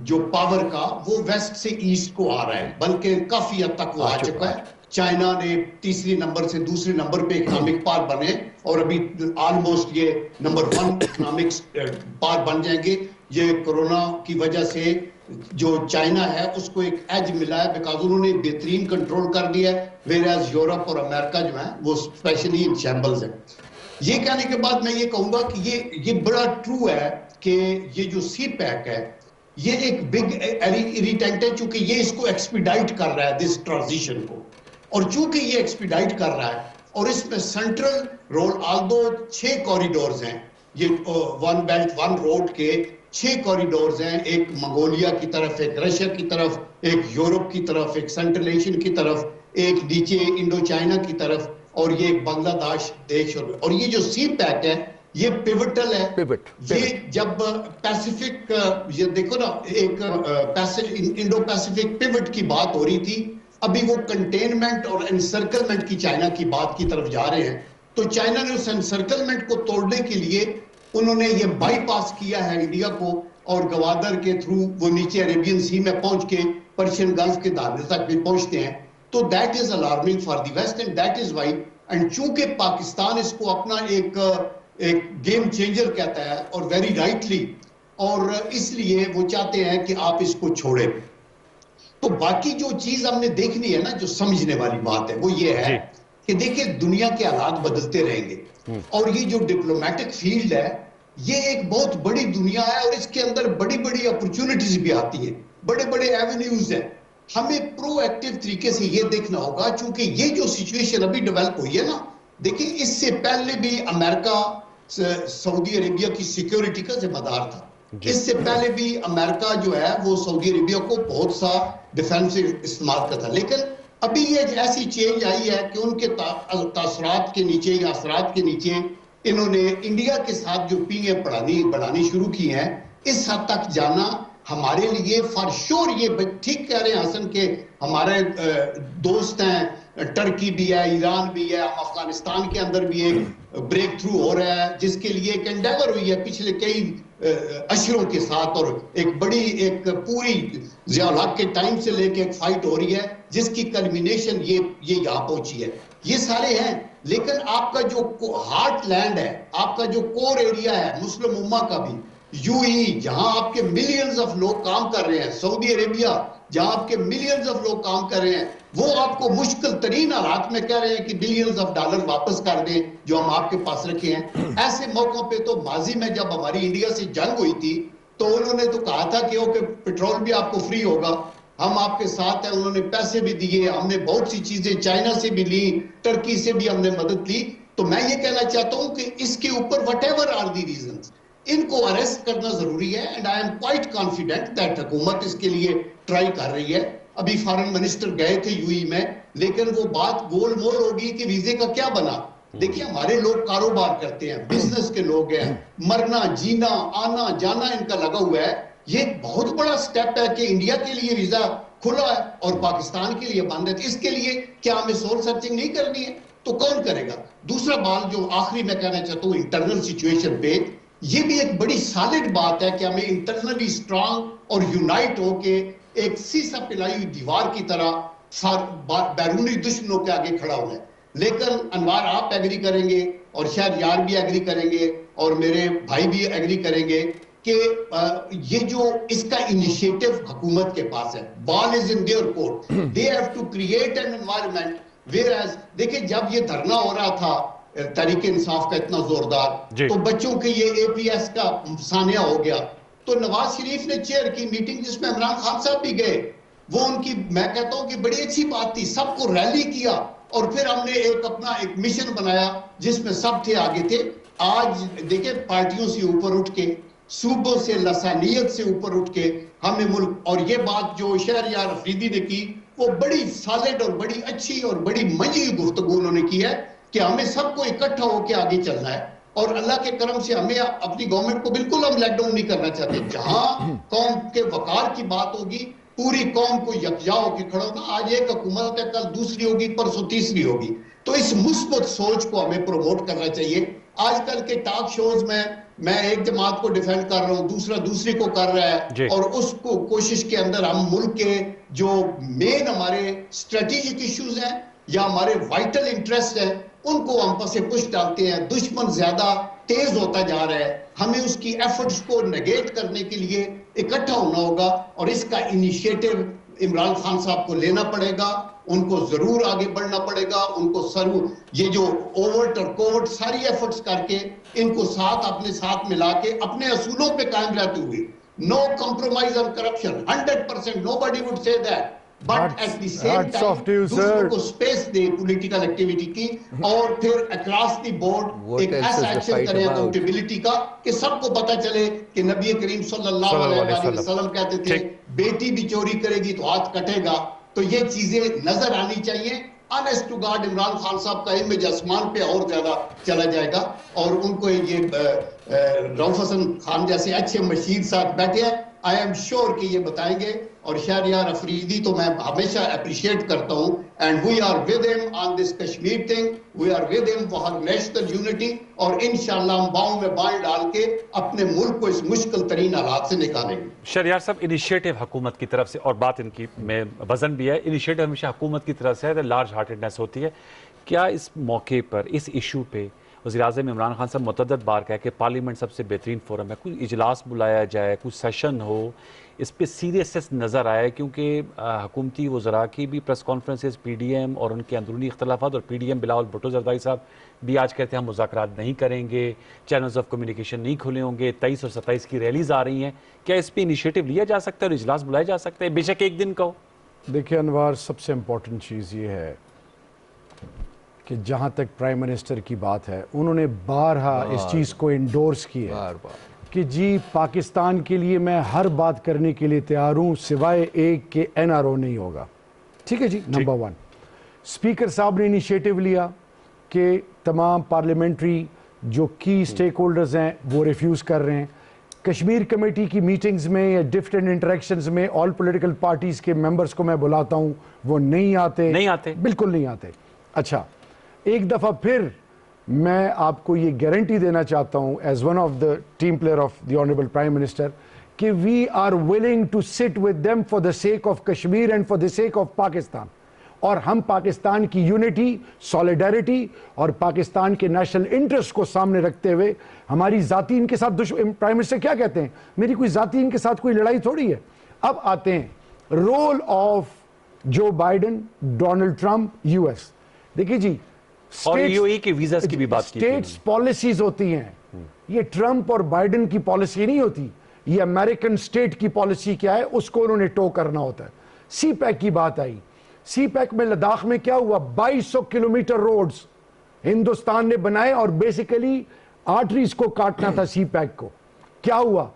جو پاور کا وہ ویسٹ سے ایسٹ کو آ رہا ہے, بلکہ کافی حد تک وہ آ چکا ہے. چائنا نے تیسری نمبر سے دوسرے نمبر پہ اکنامک پار بنے اور ابھی آلموسٹ یہ نمبر 1 اکنامک پار بن جائیں گے. یہ کرونا کی وجہ سے جو چائنا ہے اس کو ایک ایج ملا ہے بیکاز انہوں نے بہترین کنٹرول کر دیا ہے, ویئرز یورپ اور امریکہ جو ہیں وہ اسپیشلی ان شیمبلز ہیں. یہ کہنے کے بعد میں یہ کہوں گا کہ یہ بڑا ٹرو ہے کہ یہ جو سی پیک ہے یہ ایک بگ اریٹینٹ ہے, چونکہ یہ اس کو ایکسپیڈائٹ کر رہا ہے دس ٹرانزیشن کو, اور چونکہ یہ ایکسپیڈائٹ کر رہا ہے اور اس میں سینٹرل رول آلدو 6 کوریڈورز ہیں, یہ ون بیلٹ ون روڈ کے 6 کوریڈورز ہیں, ایک منگولیا کی طرف, ایک رشیا کی طرف, ایک یورپ کی طرف, ایک سینٹرل ایشین کی طرف, ایک نیچے انڈو چائنا کی طرف, اور یہ ایک بنگلہ دیش, اور یہ جو سی پیک ہے یہ پیوٹل ہے. یہ جب پیسیفک, یہ دیکھو نا, ایک انڈو پیسیفک پیوٹ کی بات ہو رہی تھی, ابھی وہ کنٹینمنٹ اور انسرکلمنٹ کی چائنا کی بات کی طرف جا رہے ہیں. تو چائنا نے اس انسرکلمنٹ کو توڑنے کے لیے انہوں نے یہ بائی پاس کیا ہے انڈیا کو, اور گوادر کے تھرو وہ نیچے عربین سی میں پہنچ کے پرشین گلف کے دہانے تک بھی پہنچتے ہیں. تو that is alarming for the West and that is why, and چونکہ پاکستان اس کو اپنا ایک گیم چینجر کہتا ہے اور ویری رائٹلی, اور اس لیے وہ چاہتے ہیں کہ آپ اس کو چھوڑیں. تو باقی جو چیز ہم نے دیکھنی ہے نا, جو سمجھنے والی بات ہے وہ یہ ہے کہ دیکھیں دنیا کے حالات بدلتے رہیں گے, اور یہ جو ڈپلومیٹک فیلڈ ہے یہ ایک بہت بڑی دنیا ہے, اور اس کے اندر بڑی بڑی اپرچونٹیز بھی آتی ہیں, بڑے بڑے ایونیوز ہیں. ہمیں پرو ایکٹیو طریقے سے یہ دیکھنا ہوگا, چونکہ یہ جو سچویشن ابھی ڈیولپ ہوئی ہے نا, دیکھیں اس سے پہلے بھی امریکہ سعودی عربیہ کی سیکیورٹی کا ذمہ دار تھا. اس سے پہلے بھی امریکہ جو ہے وہ سعودی عربیہ کو بہت سا ڈیفینس استعمال کرتا, لیکن ابھی یہ ایسی چینج آئی ہے کہ ان کے تاثرات کے نیچے یا اثرات کے نیچے انہوں نے انڈیا کے ساتھ جو پینگیں بڑھانی شروع کی ہیں. اس حد تک جانا ہمارے لیے فار شور, یہ ٹھیک کہہ رہے ہیں حسن کہ ہمارے دوست ہیں, ٹرکی بھی ہے, ایران بھی ہے, افغانستان کے اندر بھی ایک بریک تھرو ہو رہا ہے جس کے لیے ایک انڈیور ہوئی ہے پچھلے کئی اشروں کے ساتھ, اور ایک بڑی ایک پوری ضیاء الحق کے ٹائم سے لے کے ایک فائٹ ہو رہی ہے جس کی کلمینیشن یہ یہاں پہنچی ہے. یہ سارے ہیں, لیکن آپ کا جو ہارٹ لینڈ ہے, آپ کا جو کور ایریا ہے مسلم امہ کا بھی, یو ای جہاں آپ کے ملینز آف لوگ کام کر رہے ہیں, سعودی عربیہ جہاں آپ کے ملینز آف لوگ کام کر رہے ہیں, وہ آپ کو مشکل ترین حالات میں کہہ رہے ہیں کہ بلینز آف ڈالر واپس کر دیں جو ہم آپ کے پاس رکھے ہیں. ایسے موقعوں پہ تو ماضی میں جب ہماری انڈیا سے جنگ ہوئی تھی تو انہوں نے تو کہا تھا کہ پیٹرول بھی آپ کو فری ہوگا, ہم آپ کے ساتھ ہیں, انہوں نے پیسے بھی دیے, ہم نے بہت سی چیزیں چائنا سے بھی لی, ٹرکی سے بھی ہم نے مدد لی. تو میں یہ کہنا چاہتا ہوں کہ اس کے اوپر whatever are the reasons, ان کو اریسٹ کرنا ضروری ہے, and I am quite confident that حکومت اس کے لیے ٹرائی کر رہی ہے. ابھی فارن منسٹر گئے تھے یو ای میں, لیکن وہ بات گول مول ہوگی کہ ویزے کا کیا بنا. دیکھیں ہمارے لوگ کاروبار کرتے ہیں, بزنس کے لوگ ہیں, مرنا جینا آنا جانا ان کا لگا ہوا ہے. یہ بہت بڑا سٹیپ ہے کہ انڈیا کے لیے ویزا کھلا ہے اور پاکستان کے لیے بند ہے. اس کے لیے کیا ہمیں سول سرچنگ نہیں کرنی ہے, تو کون کرے گا. دوسرا بات جو آخری میں کہنا چاہتا ہوں انٹرنل سچویشن پہ, یہ بھی ایک بڑی سالڈ بات ہے کہ ہمیں انٹرنلی اسٹرانگ اور یونائٹ ہو کے ایک سیسا پلائی ہوئی دیوار کی طرح بیرونی دشمنوں کے آگے کھڑا ہونا ہے. لیکن انوار آپ ایگری کریں گے, اور شاید یار بھی ایگری کریں گے, اور میرے بھائی بھی ایگری کریں گے کہ یہ جو اس کا انیشیٹو حکومت کے پاس ہے, ball is in their court, they have to create an environment whereas دیکھیں جب یہ دھرنا ہو رہا تھا تحریک انصاف کا اتنا زوردار, تو بچوں کے یہ اے پی ایس کا سانحہ ہو گیا, تو نواز شریف نے چیئر کی میٹنگ جس میں عمران خان صاحب بھی گئے, وہ ان کی میں کہتا ہوں کہ بڑی اچھی بات تھی, سب کو ریلی کیا, اور پھر ہم نے اپنا ایک مشن بنایا جس میں سب تھے آگے تھے. آج دیکھیں پارٹیوں سے اوپر اٹھ کے, صوبوں سے لسانیت سے اوپر اٹھ کے ہم نے ملک, اور یہ بات جو شہریار افریدی نے کی وہ بڑی سالڈ اور بڑی اچھی اور بڑی منجی گفتگو انہوں نے کی ہے کہ ہمیں سب کو اکٹھا ہو کے آگے چلنا ہے, اور اللہ کے کرم سے ہمیں اپنی گورنمنٹ کو بالکل ہم لیٹ ڈاؤن نہیں کرنا چاہتے. جہاں قوم کے وقار کی بات ہوگی, پوری قوم کو یکجا ہو کے کھڑا ہونا. آج ایک حکومت ہے, کل دوسری ہوگی, پرسوں تیسری ہوگی. تو اس مثبت سوچ کو ہمیں پروموٹ کرنا چاہیے. آج کل کے ٹاک شوز میں میں ایک جماعت کو ڈیفینڈ کر رہا ہوں, دوسرا دوسری کو کر رہا ہے, اور اس کو کوشش کے اندر ہم ملک کے جو مین ہمارے اسٹریٹجک ایشوز ہیں یا ہمارے وائٹل انٹرسٹ ہیں ان کو ہم پسے پش ڈالتے ہیں. دشمن زیادہ تیز ہوتا جا رہا ہے, ہمیں اس کی ایفرٹس کو نیگیٹ کرنے کے لیے اکٹھا ہونا ہوگا, اور اس کا انیشیٹو عمران خان صاحب کو لینا پڑے گا, ان کو ضرور آگے بڑھنا پڑے گا, ان کو یہ جو اوورٹ اور کوورٹ ساری ایفرٹس کر کے ان کو اپنے ساتھ ملا کے اپنے اصولوں پہ قائم رہتے ہوئے, no compromise on corruption 100%, nobody would say that, but at the same time دوسروں کو سپیس دے پولیٹیکل ایکٹیویٹی کی, اور پھر اکراس دی بورڈ ایک ایسا ایکشن کریں اکاؤنٹیبلٹی کا کہ سب کو پتا چلے کہ نبی کریم صلی اللہ علیہ وسلم کہتے تھے بیٹی بھی چوری کرے گی تو ہاتھ کٹے گا. تو یہ چیزیں نظر آنی چاہیے. Honest to God Imran Khan صاحب کا امیج آسمان پہ اور زیادہ چلا جائے گا, اور ان کو یہ رؤف حسن خان جیسے اچھے مشیر صاحب بیٹھے ہیں, آئی ایم شیور کہ یہ بتائیں گے. اور شہریار افریدی تو میں ہمیشہ اپریشیٹ کرتا ہوں, and we are with them on this Kashmir thing, we are with them for national unity, اور انشاءاللہ ہم باؤں میں بائیں ڈال کے اپنے ملک کو اس مشکل ترین حالات سے نکالیں گے. شہریار صاحب, انیشیٹو حکومت کی طرف سے, اور بات ان کی میں وزن بھی ہے, انیشیٹو ہمیشہ حکومت کی طرف سے ہے, لارج ہارٹیڈنیس ہوتی ہے. کیا اس موقع پر اس ایشو پہ وزیراعظم عمران خان صاحب متعدد بار کہا کہ پارلیمنٹ سب سے بہترین فورم ہے, کوئی اجلاس بلایا جائے, کوئی سیشن ہو, اس پہ سیریسنس نظر آئے؟ کیونکہ حکومتی وزراء کی بھی press conferences, P D M اور ان کے اندرونی اختلافات, اور P D M Bilawal Bhutto Zardari صاحب بھی آج کہتے ہیں ہم مذاکرات نہیں کریں گے, چینلز آف کمیونیکیشن نہیں کھلے ہوں گے, 23 اور 27 کی ریلیز آ رہی ہیں. کیا اس پہ انیشیٹو لیا جا سکتا ہے اور اجلاس بلائے جا سکتے ہیں, بے شک ایک دن کا ہو؟ دیکھیں انوار, سب سے امپورٹنٹ چیز یہ ہے کہ جہاں تک پرائم منسٹر کی بات ہے, انہوں نے بارہا اس چیز کو انڈورس کیا کہ جی پاکستان کے لیے میں ہر بات کرنے کے لیے تیار ہوں سوائے ایک کہ این آر او نہیں ہوگا. ٹھیک ہے جی, نمبر 1. اسپیکر صاحب نے انیشیٹو لیا کہ تمام پارلیمنٹری جو کی سٹیک ہولڈرز ہیں وہ ریفیوز کر رہے ہیں. کشمیر کمیٹی کی میٹنگز میں یا ڈفرینٹ انٹریکشنز میں آل پولیٹیکل پارٹیز کے ممبرز کو میں بلاتا ہوں, وہ نہیں آتے, بالکل نہیں آتے. اچھا, ایک دفعہ پھر میں آپ کو یہ گارنٹی دینا چاہتا ہوں as one of the team player of the honourable prime minister کہ we are willing to sit with them for the sake of Kashmir and for the sake of Pakistan. اور ہم پاکستان کی یونٹی, سولیڈیرٹی اور پاکستان کے نیشنل انٹرسٹ کو سامنے رکھتے ہوئے ہماری ذاتی ان کے ساتھ پرائم منسٹر کیا کہتے ہیں, میری کوئی ذاتی ان کے ساتھ کوئی لڑائی تھوڑی ہے. اب آتے ہیں role of Joe Biden, Donald Trump, U S. دیکھیے جی, اور یو اے کے ویزاز کی بھی بات کی, اسٹیٹس پالیسیز ہوتی ہیں, یہ ٹرمپ اور بائیڈن کی پالیسی نہیں ہوتی, یہ امریکن اسٹیٹ کی پالیسی کیا ہے اس کو انہوں نے ٹو کرنا ہوتا ہے. سی پیک کی بات آئی, سی پیک میں لداخ میں کیا ہوا, 2200 کلومیٹر روڈز ہندوستان نے بنائے اور بیسیکلی آرٹریز کو کاٹنا تھا سی پیک کو. کیا ہوا,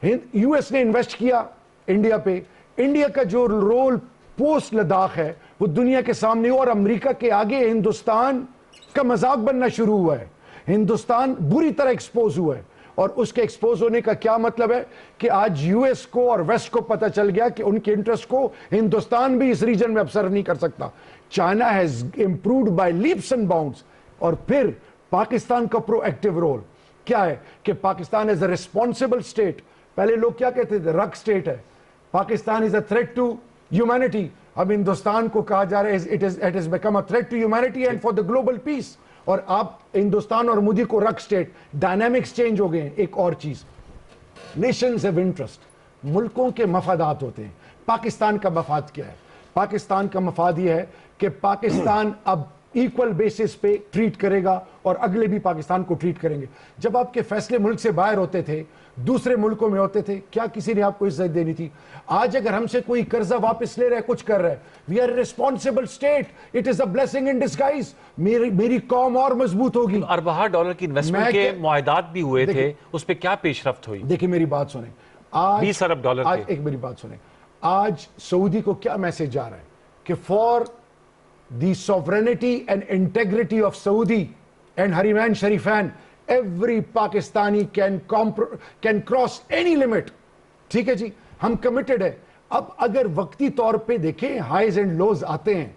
یو ایس نے انویسٹ کیا انڈیا پہ. انڈیا کا جو رول پوسٹ لداخ ہے وہ دنیا کے سامنے, اور امریکہ کے آگے ہندوستان کا مذاق بننا شروع ہوا ہے. ہندوستان بری طرح ایکسپوز ہوا ہے, اور اس کے ایکسپوز ہونے کا کیا مطلب ہے کہ آج یو ایس کو اور ویسٹ کو پتہ چل گیا کہ ان کے انٹرسٹ کو ہندوستان بھی اس ریجن میں ابسرو نہیں کر سکتا. China has improved by leaps and bounds. اور پھر پاکستان کا پرو ایکٹیو رول کیا ہے کہ Pakistan as a responsible state, پہلے لوگ کیا کہتے تھے رک اسٹیٹ ہے, پاکستان از اے تھریٹ ٹو ہیومینٹی. اب ہندوستان کو کہا جا رہا ہے it has become a threat to humanity and for the global peace. اور آپ ہندوستان اور مودی کو رک اسٹیٹ, ڈائنامکس چینج ہو گئے ہیں. ایک اور چیز, نیشنز ہیو انٹرسٹ, ملکوں کے مفادات ہوتے ہیں. پاکستان کا مفاد کیا ہے؟ پاکستان کا مفاد یہ ہے کہ پاکستان اب ایکول بیسس پہ ٹریٹ کرے گا اور اگلے بھی پاکستان کو ٹریٹ کریں گے. جب آپ کے فیصلے ملک سے باہر ہوتے تھے, دوسرے ملکوں میں ہوتے تھے, کیا کسی نے آپ کو عزت دینی تھی؟ آج اگر ہم سے کوئی قرضہ واپس لے رہا ہے, کچھ کر رہا ہے, we are responsible state, it is a blessing in disguise. میری قوم اور مضبوط ہوگی. اربہ ڈالر کی انویسٹمنٹ کے معاہدات بھی ہوئے تھے, اس پہ کیا پیش رفت ہوئی؟ دیکھیں میری بات سنیں, آج 20 ارب ڈالر آج ایک میری بات سنیں, آج سعودی کو کیا میسج جا رہا ہے کہ for the sovereignty and integrity of Saudi and Harimain Sharifain, every Pakistani can cross any limit. ٹھیک ہے جی, ہم کمیٹڈ ہے. اب اگر وقتی طور پہ دیکھیں ہائیز اینڈ لوز آتے ہیں,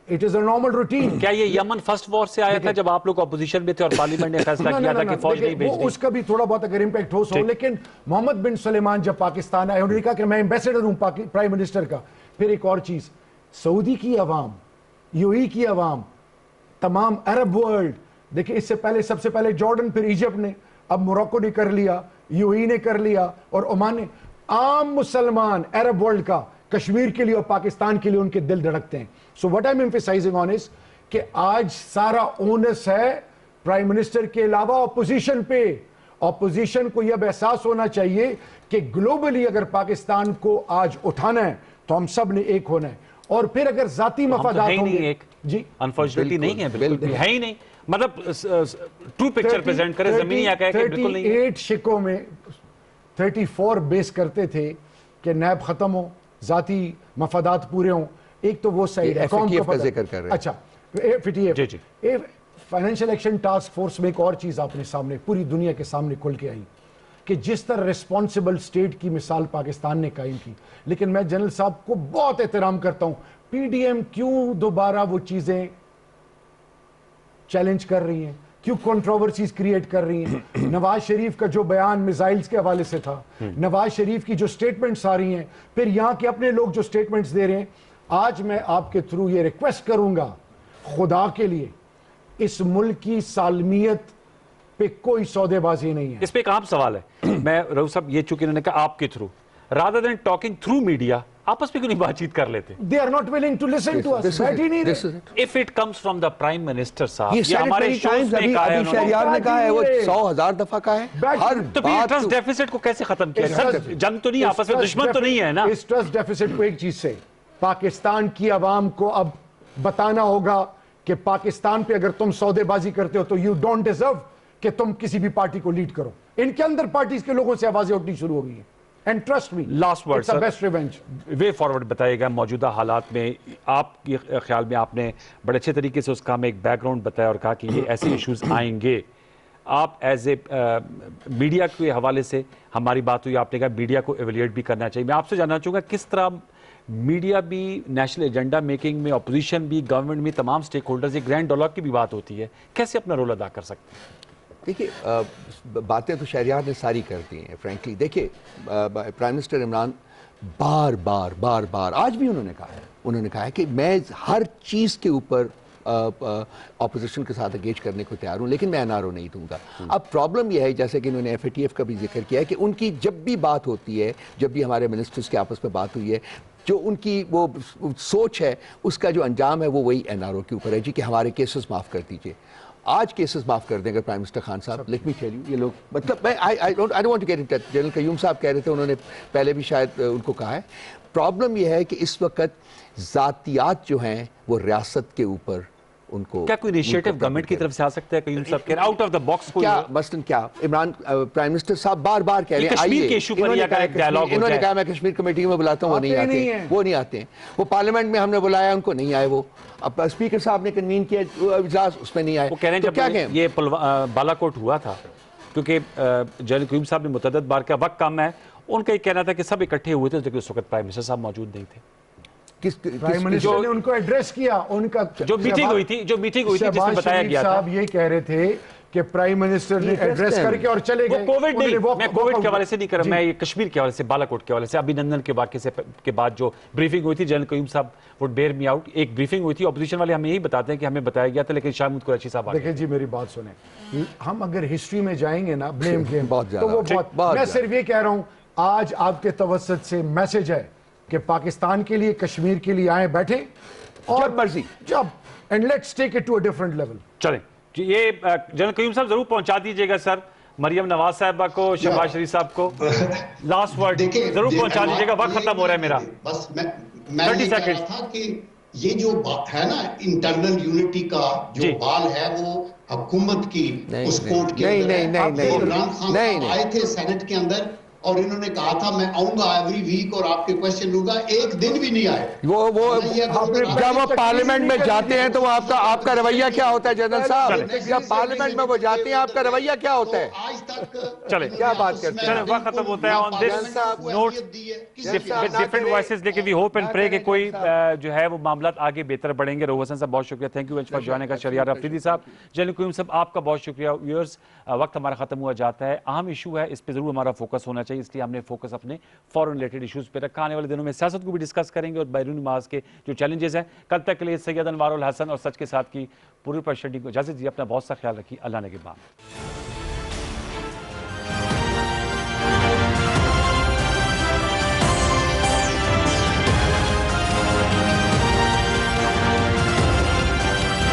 It is a normal routine. کیا یہ یمن فرسٹ وار سے آیا تھا جب آپ لوگ اپوزیشن میں تھے اور پارلیمنٹ نے فیصلہ کیا تھا کہ فوج نہیں بھیجنی؟ اس کا بھی تھوڑا بہت اگر امپیکٹ ہو سو، لیکن محمد بن سلیمان جب پاکستان آئے انہوں نے کہا کہ میں ایمبیسڈر ہوں پرائم منسٹر کا. پھر ایک اور چیز، سعودی کی عوام، یو ای کی عوام، تمام عرب ورلڈ، دیکھیں اس سے پہلے سب سے پہلے جارڈن، پھر ایجپٹ نے، اب موراکو نے کر لیا، یو ای نے کر لیا اور عمان نے. عام مسلمان عرب ورلڈ کا کشمیر کے لیے اور پاکستان کے لیے ان کے دل دھڑکتے ہیں. So what I am emphasising on is کہ آج سارا اونس ہے پرائم منسٹر کے علاوہ اپوزیشن پہ. اپوزیشن کو یہ اب احساس ہونا چاہیے کہ گلوبلی اگر پاکستان کو آج اٹھانا ہے تو ہم سب نے ایک ہونا ہے. اور پھر اگر ذاتی مفادات ہوں گے، جی انفارچونیٹلی نہیں ہے، بالکل ہے ہی نہیں. مطلب ٹرو پکچر پریزنٹ کرے، زمینی آقا ہے کہ بالکل نہیں ہے. 38 شکوں میں 34 بیس کرتے تھے کہ نیب ختم ہو، ذاتی مفادات پورے ہوں. ایک تو وہ سائیڈ ہے، قوم کا ذکر کر رہے ہیں. اچھا فائنینشیل ایکشن ٹاسک فورس میں ایک اور چیز آپ نے سامنے پوری دنیا کے سامنے کھل کے آئی کہ جس طرح ریسپانسبل اسٹیٹ کی مثال پاکستان نے قائم کی. لیکن میں جنرل صاحب کو بہت احترام کرتا ہوں، پی ڈی ایم کیوں دوبارہ وہ چیزیں چیلنج کر رہی ہیں، کیوں کنٹروورسیز کریٹ کر رہی ہیں. نواز شریف کا جو بیان میزائلز کے حوالے سے تھا، نواز شریف کی جو سٹیٹمنٹس آ رہی ہیں، پھر یہاں کے اپنے لوگ جو سٹیٹمنٹس دے رہے ہیں. آج میں آپ کے تھرو یہ ریکویسٹ کروں گا خدا کے لیے، اس ملک کی سالمیت پہ کوئی سودے بازی نہیں ہے. اس پہ ایک عام سوال ہے، میں رؤوف صاحب یہ چونکہ انہوں نے کہا آپ کے through, rather than talking through media، آپس میں کیوں نہیں بات چیت کر لیتے؟ They are not willing to listen to us. بیٹھ ہی نہیں رہے. If it comes from the Prime Minister صاحب، یہ ہمارے شوز میں کہا ہے، ابھی شہریار نے کہا ہے، وہ 100,000 دفعہ کہا ہے. ہر تو پھر ٹرسٹ ڈیفیسٹ کو کیسے ختم کیا؟ سر جنگ تو نہیں، آپس میں دشمن تو نہیں ہے نا. اس ٹرسٹ ڈیفیسٹ کو ایک چیز سے پاکستان کی عوام کو اب بتانا ہوگا کہ پاکستان پہ اگر تم سودے بازی کرتے ہو تو یو ڈونٹ ڈیزرو کہ تم کسی بھی پارٹی کو لیڈ کرو. ان کے اندر پارٹیز کے لوگوں سے آوازیں اٹھنی شروع ہو گئی ہیں. And trust me, last word, it's the best revenge. Way forward بتائیے گا موجودہ حالات میں آپ کے خیال میں. آپ نے بڑے اچھے طریقے سے اس کا ہمیں ایک بیک گراؤنڈ بتایا اور کہا کہ یہ ایسے ایشوز آئیں گے. آپ ایز اے میڈیا کے حوالے سے ہماری بات ہوئی، آپ نے کہا میڈیا کو ایویلیٹ بھی کرنا چاہیے. میں آپ سے جاننا چاہوں گا کس طرح میڈیا بھی نیشنل ایجنڈا میکنگ میں، اپوزیشن بھی، گورنمنٹ میں، تمام سٹیک ہولڈرز، ایک گرینڈ ڈائلاگ کی بھی بات ہوتی ہے، کیسے اپنا رول ادا کر سکتے ہیں؟ دیکھیے باتیں تو شہریار نے ساری کر دی ہیں فرینکلی. دیکھیے پرائم منسٹر عمران بار بار آج بھی انہوں نے کہا ہے کہ میں ہر چیز کے اوپر اپوزیشن کے ساتھ انگیج کرنے کو تیار ہوں، لیکن میں این آر او نہیں دوں گا. اب پرابلم یہ ہے، جیسے کہ انہوں نے ایف اے ٹی ایف کا بھی ذکر کیا ہے، کہ ان کی جب بھی بات ہوتی ہے، جب بھی ہمارے منسٹرز کے آپس میں بات ہوئی ہے، جو ان کی وہ سوچ ہے اس کا جو انجام ہے وہ وہی این آر او کے اوپر ہے جی، کہ ہمارے کیسز معاف کر دیجئے. آج کیسز معاف کر دیں اگر پرائم منسٹر خان صاحب. لیٹ می ٹیل یو، یہ لوگ مطلب میں I don't want to get in touch. General Qayyum صاحب کہہ رہے تھے، انہوں نے پہلے بھی شاید ان کو کہا ہے، پرابلم یہ ہے کہ اس وقت ذاتیات جو ہیں وہ ریاست کے اوپر ان کو کیا کوئی انیشیٹو گورنمنٹ کی طرف سے آ سکتا ہے؟ قیوم صاحب کہہ رہے ہیں آؤٹ آف دا باکس کوئی کیا مثلاً کیا عمران پرائم منسٹر صاحب بار بار کہہ رہے ہیں کشمیر کے ایشو پر یہ اگر ایک ڈائلاگ ہو جائے. انہوں نے کہا میں کشمیر کمیٹی میں بلاتا ہوں، وہ نہیں آتے ہیں. وہ پارلیمنٹ میں ہم نے بلایا ان کو نہیں آئے. وہ اب اسپیکر صاحب نے کنوین کیا اجلاس، اس میں نہیں آئے. وہ کہہ رہے ہیں جب یہ بالا کوٹ ہوا تھا، کیونکہ جنرل قیوم صاحب نے متعدد بار کہا وقت کم ہے، ان کا یہ کہنا تھا کہ سب اکٹھے ہوئے تھے، لیکن اس وقت پرائم منسٹر صاحب موجود نہیں تھے. پرائم منسٹر نے ان کو ایڈریس کیا، ان کا جو میٹنگ ہوئی تھی جس میں بتایا گیا تھا، صاحب یہ کہہ رہے تھے کہ پرائم منسٹر نے ایڈریس کر کے اور چلے گئے. وہ کووڈ نہیں، میں کووڈ کے حوالے سے نہیں کر رہا، میں یہ کشمیر کے حوالے سے، بالا کوٹ کے حوالے سے، ابھی نندن کے واقعے سے کے بعد جو بریفنگ ہوئی تھی، جنرل قیوم صاحب وڈ بیئر می آؤٹ، ایک بریفنگ ہوئی تھی اپوزیشن والے ہمیں یہی بتاتے ہیں کہ ہمیں بتایا گیا تھا، لیکن شاہمود قریشی صاحب دیکھیں جی میری بات سنیں، ہم اگر ہسٹری میں جائیں گے نا بلیم گیم تو وہ بہت، میں صرف یہ کہہ رہا ہوں آج آپ کے توسط سے میسج ہے کہ پاکستان کے لیے، کشمیر کے لیے آئیں، بیٹھیں اور مرضی جب and let's take it to a different level. چلیں یہ جنرل قیوم صاحب ضرور پہنچا دیجیے گا سر، مریم نواز صاحبہ کو، شہباز شریف صاحب کو لاسٹ ورڈ ضرور پہنچا دیجیے گا. وقت ختم ہو رہا ہے میرا. بس میں یہ کہہ رہا تھا کہ یہ جو بات ہے نا انٹرنل یونٹی کا جو بال ہے وہ حکومت کی اس کوٹ کے اندر ہے. عمران خان آئے تھے سینٹ کے اندر، اور انہوں نے کہا تھا میں آؤں گا ایوری ویک اور آپ کے کوشچن لوں گا، ایک دن بھی نہیں آئے۔ جب وہ پارلیمنٹ میں جاتے ہیں تو آپ کا رویہ کیا ہوتا ہے جنرل صاحب؟ جب پارلیمنٹ میں وہ جاتے ہیں آپ کا رویہ کیا ہوتا ہے؟ آج تک چلے کیا بات کرتے ہیں؟ وقت ختم ہوتا ہے آن دس نوٹ ڈفرنٹ وائسز، لیکن وی ہوپ اینڈ پرے کہ کوئی جو ہے وہ معاملات آگے بہتر بڑھیں گے۔ روح حسن صاحب بہت شکریہ، تھینک یو فار جوائننگ اس۔ شہریار افریدی صاحب، جلیل قیوم صاحب آپ کا بہت شکریہ۔ ویورز وقت ہمارا ختم ہوا جاتا ہے، اہم ایشو ہے، اس پہ ضرور ہمارا فوکس ہونا چاہیے، اس لیے ہم نے فوکس اپنے فورن ریلیٹڈ ایشوز پہ رکھا۔ آنے والے دنوں میں سیاست کو بھی ڈسکس کریں گے اور بیرونی محاذ کے جو چیلنجز ہیں۔ کل تک کے لیے سید انوار الحسن اور سچ کے ساتھ کی پوری پرشنٹی کو اجازت دیجیے، اپنا بہت سا خیال رکھیے، اللہ نگہبان۔